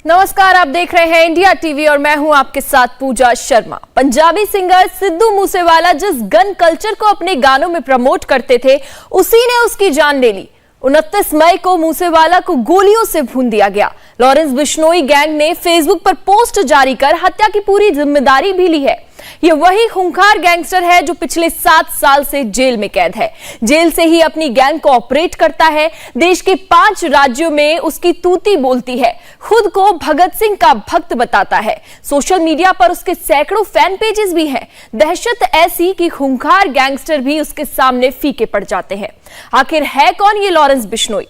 नमस्कार, आप देख रहे हैं इंडिया टीवी और मैं हूं आपके साथ पूजा शर्मा। पंजाबी सिंगर सिद्धू मूसेवाला जिस गन कल्चर को अपने गानों में प्रमोट करते थे, उसी ने उसकी जान ले ली। 29 मई को मूसेवाला को गोलियों से भून दिया गया। लॉरेंस बिश्नोई गैंग ने फेसबुक पर पोस्ट जारी कर हत्या की पूरी जिम्मेदारी भी ली है। ये वही खूंखार गैंगस्टर है जो पिछले 7 साल से जेल में कैद है। जेल से ही अपनी गैंग को ऑपरेट करता है। देश के 5 राज्यों में उसकी तूती बोलती है। खुद को भगत सिंह का भक्त बताता है। सोशल मीडिया पर उसके सैकड़ों फैन पेजेस भी हैं। दहशत ऐसी कि खूंखार गैंगस्टर भी उसके सामने फीके पड़ जाते हैं। आखिर है कौन ये लॉरेंस बिश्नोई,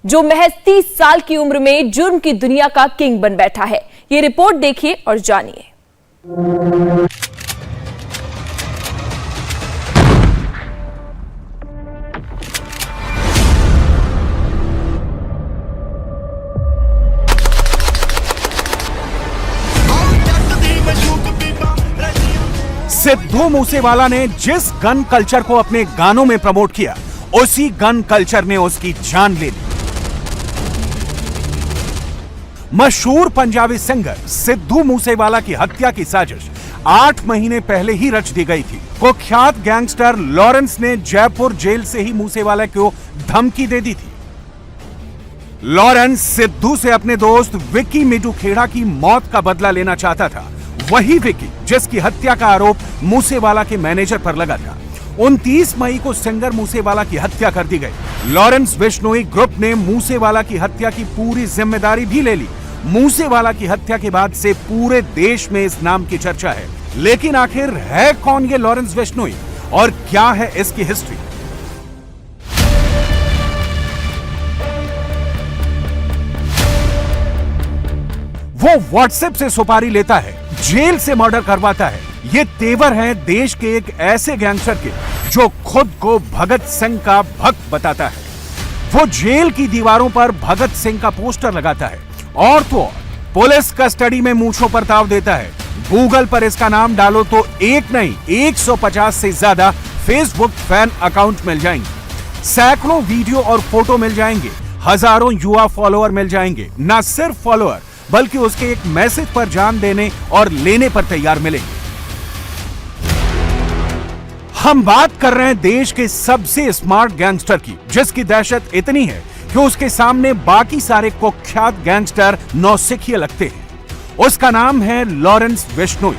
जो महज 30 साल की उम्र में जुर्म की दुनिया का किंग बन बैठा है? ये रिपोर्ट देखिए और जानिए। सिद्धू मूसेवाला ने जिस गन कल्चर को अपने गानों में प्रमोट किया, उसी गन कल्चर ने उसकी जान ले ली। मशहूर पंजाबी सिंगर सिद्धू मूसेवाला की हत्या की साजिश 8 महीने पहले ही रच दी गई थी। कुख्यात गैंगस्टर लॉरेंस ने जयपुर जेल से ही मूसेवाला को धमकी दे दी थी। लॉरेंस सिद्धू से अपने दोस्त विक्की मिडू खेड़ा की मौत का बदला लेना चाहता था। वही विक्की जिसकी हत्या का आरोप मूसेवाला के मैनेजर पर लगा था। 29 मई को सिंगर मूसेवाला की हत्या कर दी गई। लॉरेंस बिश्नोई ग्रुप ने मूसेवाला की हत्या की पूरी जिम्मेदारी भी ले ली। मूसेवाला की हत्या के बाद से पूरे देश में इस नाम की चर्चा है। लेकिन आखिर है कौन ये लॉरेंस बिश्नोई और क्या है इसकी हिस्ट्री? वो व्हाट्सएप से सुपारी लेता है, जेल से मर्डर करवाता है। ये तेवर है देश के एक ऐसे गैंगस्टर के जो खुद को भगत सिंह का भक्त बताता है। वो जेल की दीवारों पर भगत सिंह का पोस्टर लगाता है और तो पुलिस कस्टडी में मूंछों पर ताव देता है। गूगल पर इसका नाम डालो तो एक नहीं 150 से ज्यादा फेसबुक फैन अकाउंट मिल जाएंगे। सैकड़ों वीडियो और फोटो मिल जाएंगे। हजारों युवा फॉलोअर मिल जाएंगे। न सिर्फ फॉलोअर बल्कि उसके एक मैसेज पर जान देने और लेने पर तैयार मिलेंगे। हम बात कर रहे हैं देश के सबसे स्मार्ट गैंगस्टर की, जिसकी दहशत इतनी है कि उसके सामने बाकी सारे कुख्यात गैंगस्टर नौसिखिए लगते हैं। उसका नाम है लॉरेंस बिश्नोई।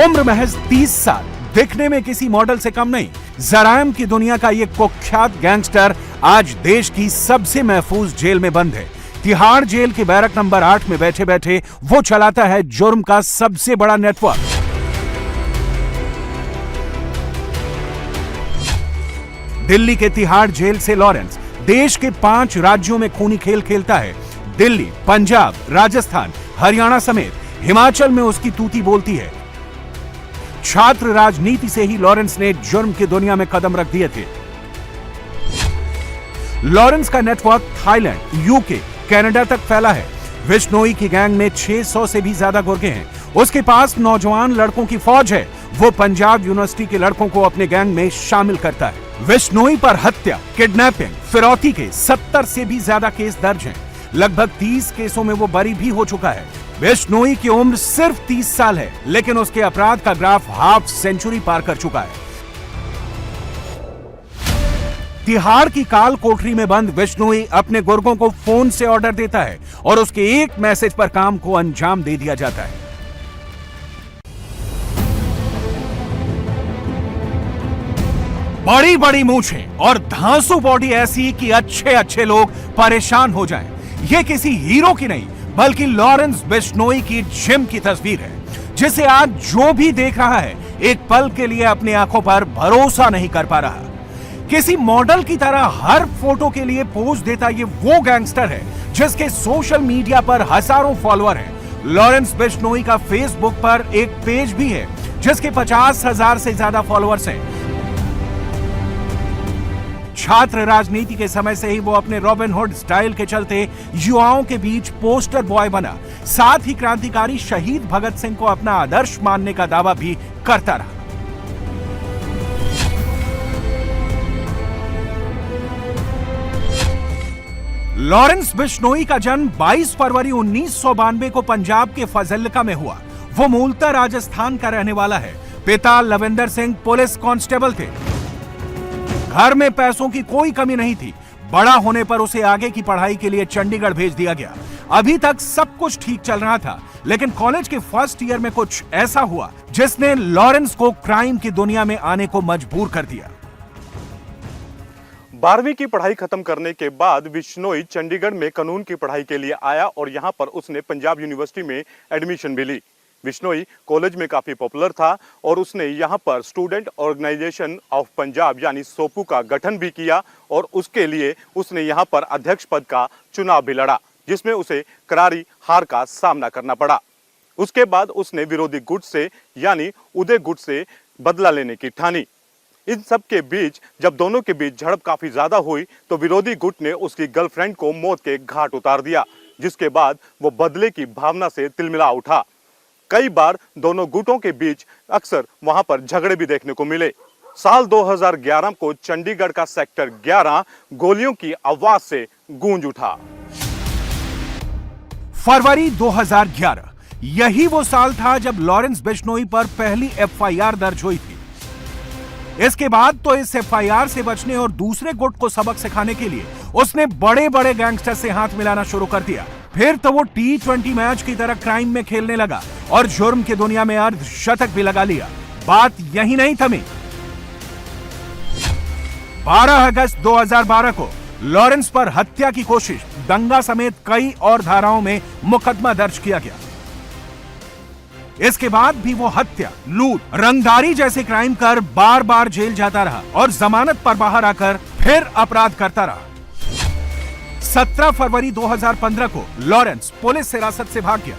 उम्र महज 30 साल, दिखने में किसी मॉडल से कम नहीं। जराइम की दुनिया का यह कुख्यात गैंगस्टर आज देश की सबसे महफूज जेल में बंद है। तिहाड़ जेल के बैरक नंबर 8 में बैठे बैठे वो चलाता है जुर्म का सबसे बड़ा नेटवर्क। दिल्ली के तिहाड़ जेल से लॉरेंस देश के 5 राज्यों में खूनी खेल खेलता है। दिल्ली, पंजाब, राजस्थान, हरियाणा समेत हिमाचल में उसकी तूती बोलती है। छात्र राजनीति से ही लॉरेंस ने जुर्म की दुनिया में कदम रख दिए थे। लॉरेंस का नेटवर्क थाईलैंड, यूके, कनाडा तक फैला है। बिश्नोई की गैंग में 600 से भी ज्यादा गुर्गे हैं। उसके पास नौजवान लड़कों की फौज है। वो पंजाब यूनिवर्सिटी के लड़कों को अपने गैंग में शामिल करता है। बिश्नोई पर हत्या, किडनैपिंग, फिरौती के 70 से भी ज्यादा केस दर्ज हैं। लगभग 30 केसों में वो बरी भी हो चुका है। बिश्नोई की उम्र सिर्फ 30 साल है, लेकिन उसके अपराध का ग्राफ हाफ सेंचुरी पार कर चुका है। तिहाड़ की काल कोठरी में बंद बिश्नोई अपने गुर्गों को फोन से ऑर्डर देता है और उसके एक मैसेज पर काम को अंजाम दे दिया जाता है। बड़ी बड़ी मूंछें और धांसू बॉडी ऐसी कि अच्छे अच्छे लोग परेशान हो जाएं। ये किसी हीरो की नहीं बल्कि लॉरेंस बिश्नोई की जिम की तस्वीर है, जिसे आज जो भी देख रहा है एक पल के लिए अपनी आंखों पर भरोसा नहीं कर पा रहा। किसी मॉडल की तरह हर फोटो के लिए पोज देता ये वो गैंगस्टर है जिसके सोशल मीडिया पर हजारों फॉलोअर हैं। लॉरेंस बिश्नोई का फेसबुक पर एक पेज भी है जिसके 50,000 से ज्यादा फॉलोअर्स हैं। छात्र राजनीति के समय से ही वो अपने रॉबिन हुड स्टाइल के चलते युवाओं के बीच पोस्टर बॉय बना। साथ ही क्रांतिकारी शहीद भगत सिंह को अपना आदर्श मानने का दावा भी करता रहा। लॉरेंस बिश्नोई का जन्म 22 फरवरी 1992 को पंजाब के फजिल्का में हुआ। वो मूलतः राजस्थान का रहने वाला है। पिता लविंदर सिंह पुलिस कांस्टेबल थे। घर में पैसों की कोई कमी नहीं थी। बड़ा होने पर उसे आगे की पढ़ाई के लिए चंडीगढ़ भेज दिया गया। अभी तक सब कुछ ठीक चल रहा था, लेकिन कॉलेज के फर्स्ट ईयर में कुछ ऐसा हुआ जिसने लॉरेंस को क्राइम की दुनिया में आने को मजबूर कर दिया। 12वीं की पढ़ाई खत्म करने के बाद बिश्नोई चंडीगढ़ में कानून की पढ़ाई के लिए आया और यहां पर उसने पंजाब यूनिवर्सिटी में एडमिशन भी ली। बिश्नोई कॉलेज में काफी पॉपुलर था और उसने यहां पर स्टूडेंट ऑर्गेनाइजेशन ऑफ पंजाब यानी सोपू का गठन भी किया और उसके लिए उसने यहां पर अध्यक्ष पद का चुनाव भी लड़ा, जिसमें उसे करारी हार का सामना करना पड़ा। उसके बाद उसने विरोधी गुट से यानी उदय गुट से बदला लेने की ठानी। इन सब के बीच जब दोनों के बीच झड़प काफी ज्यादा हुई तो विरोधी गुट ने उसकी गर्लफ्रेंड को मौत के घाट उतार दिया, जिसके बाद वो बदले की भावना से तिलमिला उठा। कई बार दोनों गुटों के बीच अक्सर वहां पर झगड़े भी देखने को मिले। साल 2011 को चंडीगढ़ का सेक्टर 11 गोलियों की आवाज से गूंज उठा। फरवरी 2011 यही वो साल था जब लॉरेंस बिश्नोई पर पहली एफआईआर दर्ज हुई थी। इसके बाद तो इस एफआईआर से बचने और दूसरे गुट को सबक सिखाने के लिए उसने बड़े बड़े गैंगस्टर से हाथ मिलाना शुरू कर दिया। फिर तो वो T20 मैच की तरह क्राइम में खेलने लगा और जुर्म की दुनिया में अर्धशतक भी लगा लिया। बात यही नहीं थमी। 12 अगस्त 2012 को लॉरेंस पर हत्या की कोशिश, दंगा समेत कई और धाराओं में मुकदमा दर्ज किया गया। इसके बाद भी वो हत्या, लूट, रंगदारी जैसे क्राइम कर बार बार जेल जाता रहा और जमानत पर बाहर आकर फिर अपराध करता रहा। 17 फरवरी 2015 को लॉरेंस पुलिस हिरासत से भाग गया।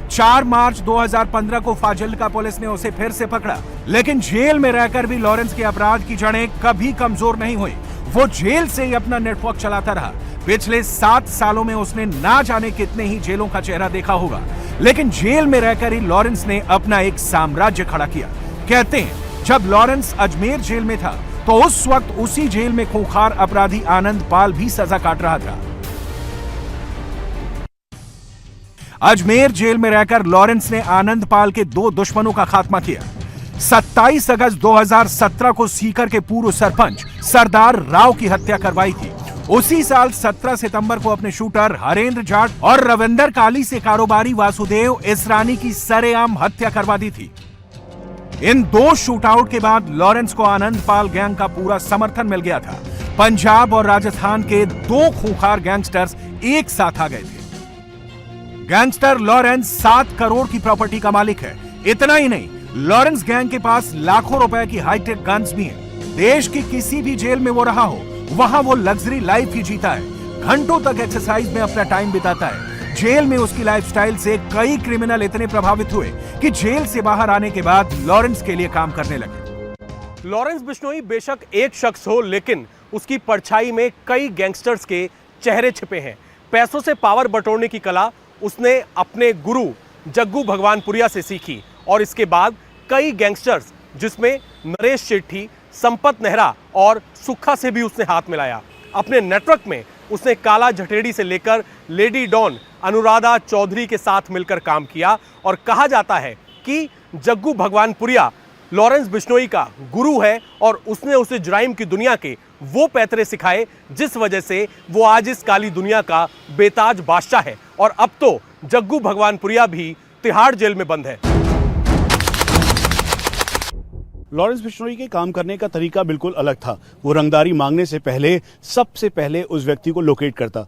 4 मार्च 2015 को फाजिल्का पुलिस ने उसे फिर से पकड़ा, लेकिन जेल में रहकर भी लॉरेंस के अपराध की जड़ें कभी कमजोर नहीं हुई। वो जेल से ही अपना नेटवर्क चलाता रहा। पिछले 7 सालों में उसने ना जाने कितने ही जेलों का चेहरा देखा होगा, लेकिन जेल में रहकर ही लॉरेंस ने अपना एक साम्राज्य खड़ा किया। कहते हैं जब लॉरेंस अजमेर जेल में था तो उस वक्त उसी जेल में खूंखार अपराधी आनंद पाल भी सजा काट रहा था। अजमेर जेल में रहकर लॉरेंस ने आनंद पाल के 2 दुश्मनों का खात्मा किया। 27 अगस्त 2017 को सीकर के पूर्व सरपंच सरदार राव की हत्या करवाई थी। उसी साल 17 सितंबर को अपने शूटर हरेंद्र जाट और रविंदर काली से कारोबारी वासुदेव इसरानी की सरेआम हत्या करवा दी थी। इन 2 शूटआउट के बाद लॉरेंस को आनंद पाल गैंग का पूरा समर्थन मिल गया था। पंजाब और राजस्थान के 2 खूंखार गैंगस्टर्स एक साथ आ गए थे। गैंगस्टर लॉरेंस 7 करोड़ की प्रॉपर्टी का मालिक है। इतना ही नहीं, लॉरेंस गैंग के पास लाखों रुपए की हाईटेक गन्स भी हैं। देश की किसी भी जेल में वो रहा हो, वहां वो लग्जरी लाइफ ही जीता है। घंटों तक एक्सरसाइज में अपना टाइम बिताता है। जेल में उसकी लाइफस्टाइल से कई क्रिमिनल इतने प्रभावित हुए कि जेल से बाहर आने के बाद लॉरेंस के लिए काम करने लगे। लॉरेंस बिश्नोई बेशक एक शख्स हो, लेकिन उसकी परछाई में कई गैंगस्टर्स के चेहरे छिपे हैं। पैसों से पावर बटोरने की कला उसने अपने गुरु जग्गू भगवानपुरिया से सीखी और इसके बाद कई गैंगस्टर्स जिसमें नरेश शेट्टी, संपत नेहरा और सुक्खा से भी उसने हाथ मिलाया। अपने नेटवर्क में उसने काला झटेड़ी से लेकर लेडी डॉन अनुराधा चौधरी के साथ मिलकर काम किया और कहा जाता है कि जग्गू भगवानपुरिया लॉरेंस बिश्नोई का गुरु है और उसने उसे जुराइम की दुनिया के वो पैतरे सिखाए जिस वजह से वो आज इस काली दुनिया का बेताज बादशाह है। और अब तो जग्गू भगवानपुरिया भी तिहाड़ जेल में बंद है। लॉरेंस बिश्नोई के काम करने का तरीका बिल्कुल अलग था। वो रंगदारी मांगने से पहले सबसे पहले उस व्यक्ति को लोकेट करता,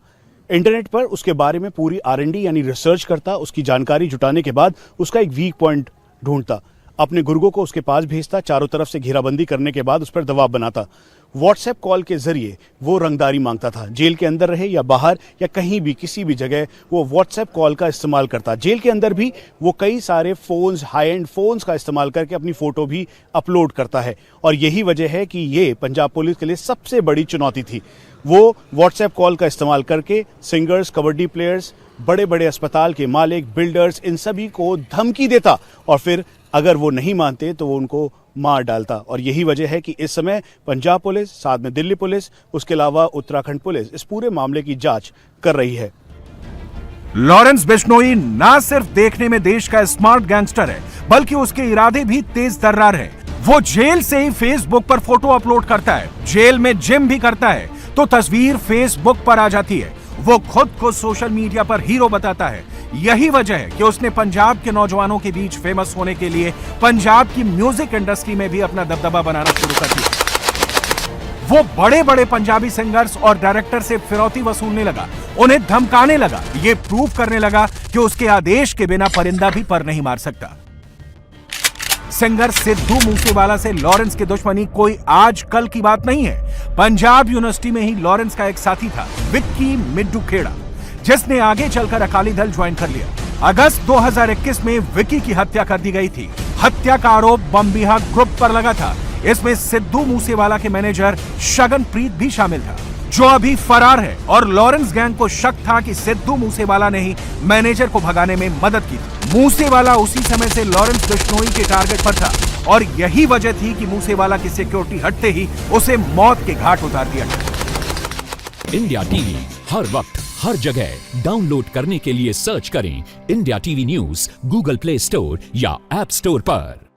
इंटरनेट पर उसके बारे में पूरी R&D यानी रिसर्च करता, उसकी जानकारी जुटाने के बाद उसका एक वीक पॉइंट ढूंढता, अपने गुर्गों को उसके पास भेजता, चारों तरफ से घेराबंदी करने के बाद उस पर दबाव बनाता। व्हाट्सएप कॉल के जरिए वो रंगदारी मांगता था। जेल के अंदर रहे या बाहर या कहीं भी किसी भी जगह वो व्हाट्सएप कॉल का इस्तेमाल करता। जेल के अंदर भी वो कई सारे फोन्स, हाई एंड फोन्स का इस्तेमाल करके अपनी फोटो भी अपलोड करता है और यही वजह है कि ये पंजाब पुलिस के लिए सबसे बड़ी चुनौती थी। वो व्हाट्सएप कॉल का इस्तेमाल करके सिंगर्स, कबड्डी प्लेयर्स, बड़े बड़े अस्पताल के मालिक, बिल्डर्स, इन सभी को धमकी देता और फिर अगर वो नहीं मानते तो वो उनको मार डालता। और यही वजह है कि इस समय पंजाब पुलिस, साथ में दिल्ली पुलिस, उसके अलावा उत्तराखंड पुलिस इस पूरे मामले की जांच कर रही है। लॉरेंस बिश्नोई ना सिर्फ देखने में देश का स्मार्ट गैंगस्टर है, बल्कि उसके इरादे भी तेज तर्रार है। वो जेल से ही फेसबुक पर फोटो अपलोड करता है, जेल में जिम भी करता है तो तस्वीर फेसबुक पर आ जाती है। वो खुद को सोशल मीडिया पर हीरो बताता है। यही वजह है कि उसने पंजाब के नौजवानों के बीच फेमस होने के लिए पंजाब की म्यूजिक इंडस्ट्री में भी अपना दबदबा बनाना शुरू कर दिया। वो बड़े बड़े पंजाबी सिंगर्स और डायरेक्टर से फिरौती वसूलने लगा, उन्हें धमकाने लगा, ये प्रूव करने लगा कि उसके आदेश के बिना परिंदा भी पर नहीं मार सकता। सिंगर सिद्धू मूसेवाला से लॉरेंस की दुश्मनी कोई आज कल की बात नहीं है। पंजाब यूनिवर्सिटी में ही लॉरेंस का एक साथी था, विक्की मिड्डू खेड़ा, जिसने आगे चलकर अकाली दल ज्वाइन कर लिया। अगस्त 2021 में विक्की की हत्या कर दी गई थी। हत्या का आरोप बम्बिहा ग्रुप पर लगा था। इसमें सिद्धू मूसेवाला के मैनेजर शगनप्रीत भी शामिल था, जो अभी फरार है। और लॉरेंस गैंग को शक था कि सिद्धू मूसेवाला ने ही मैनेजर को भगाने में मदद की थी। मूसेवाला उसी समय से लॉरेंस बिश्नोई के टारगेट पर था और यही वजह थी कि मूसेवाला की सिक्योरिटी हटते ही उसे मौत के घाट उतार दिया गया। इंडिया टीवी हर वक्त हर जगह डाउनलोड करने के लिए सर्च करें India TV news Google play store या ऐप स्टोर पर।